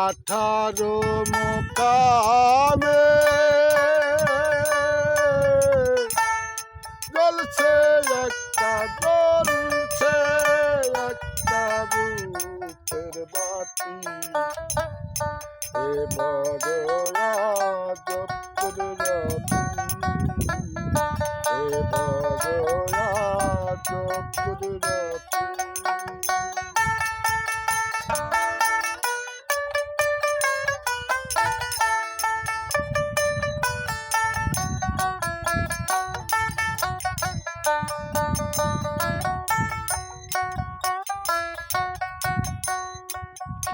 আঠারো মুকামে জ্বলছে একটা জ্বলছে একটা রূপের বাতি এ বড় আজব কুদরতি এ বড় আজব কুদরতি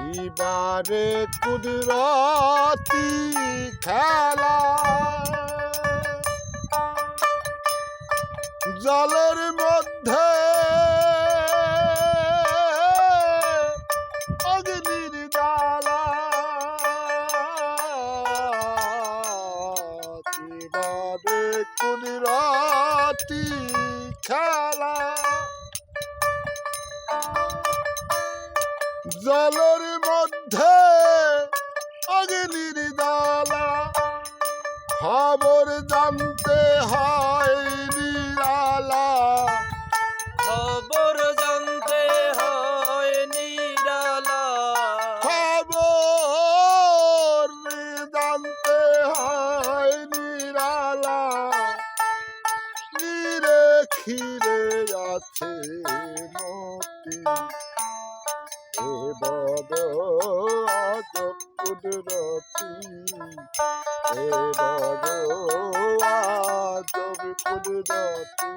কিবারে কুদরতি খেলা জলের মধ্যে অগ্নির জ্বালা কিবারে কুদরতি খেলা জলের মধ্যে অগ্নির জ্বালা খবর জানতে হয় নিরালা খবর জানতে হয় নিরালা খবর জানতে হয় নিরালা নিরে খিরে আছে মতি এ বড় আজব কুদরতি এ বড় আজব কুদরতি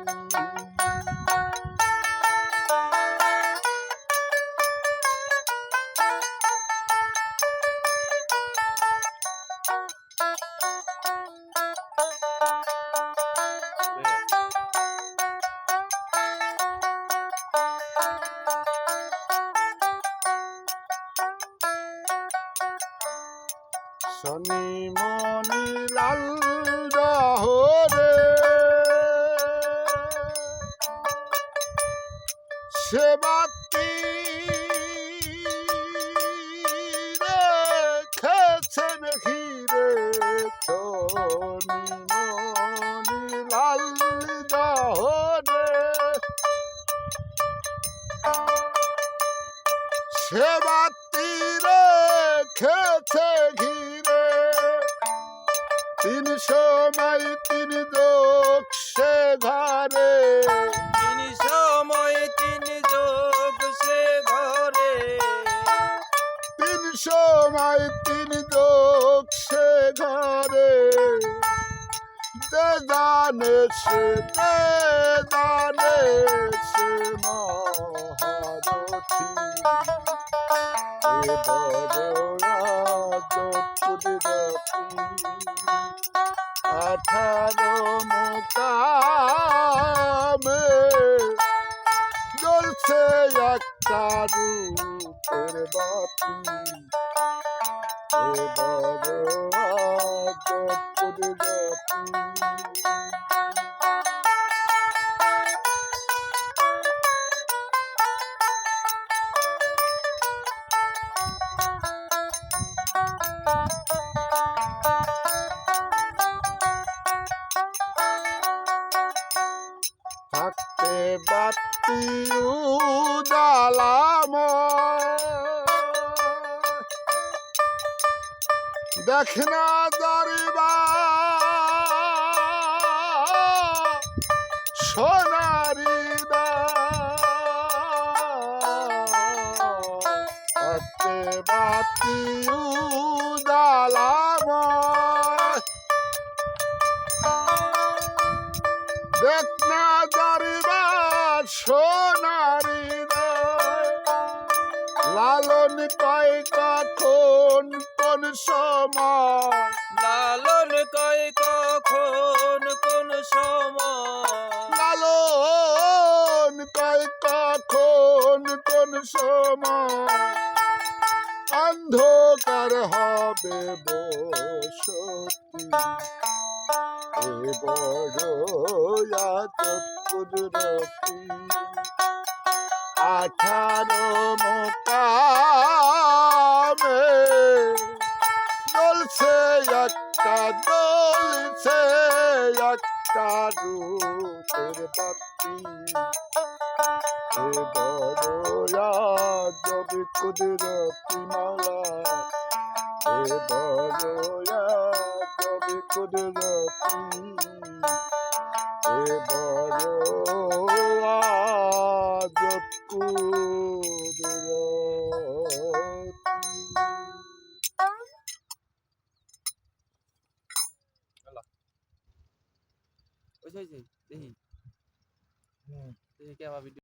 শনি মনি লাল দহরে সেবাতি রেখেছেন ঘিরে শনি মনি লাল দহরে সেবাতি রেখেছে ঘিরে তিন সময় তিন যোগ সে ঘরে তিন সময় তিন যোগ সে ঘরে তিন সময় তিন যোগ সে ঘরে যে জানে সে মহারথী এ বড় আজব কুদরতি আঠারো মুকামে জ্বলছে একটা রূপের বাতি এ বড় আজব কুদরতি থাকতে বাতি উজালাম দেখ না দরবা সোনারি রাতি উজালাময় দেখ না দারিবা সোনারি লালন কয় কখন কোন সময় লালন কয় কখন কোন সময় লালন কয় কখন কোন সময় অন্ধকার হবে বসতি এ বড় আজব কুদরতি 18 মোকামে দলছে একটা দলছে একটা রূপের বাতি এ বড় আজব কুদরতি মালা এ বড় আজব কুদরতি এ বড় আজব কুদরতি দেখি দেখি কে আমার ভিডিও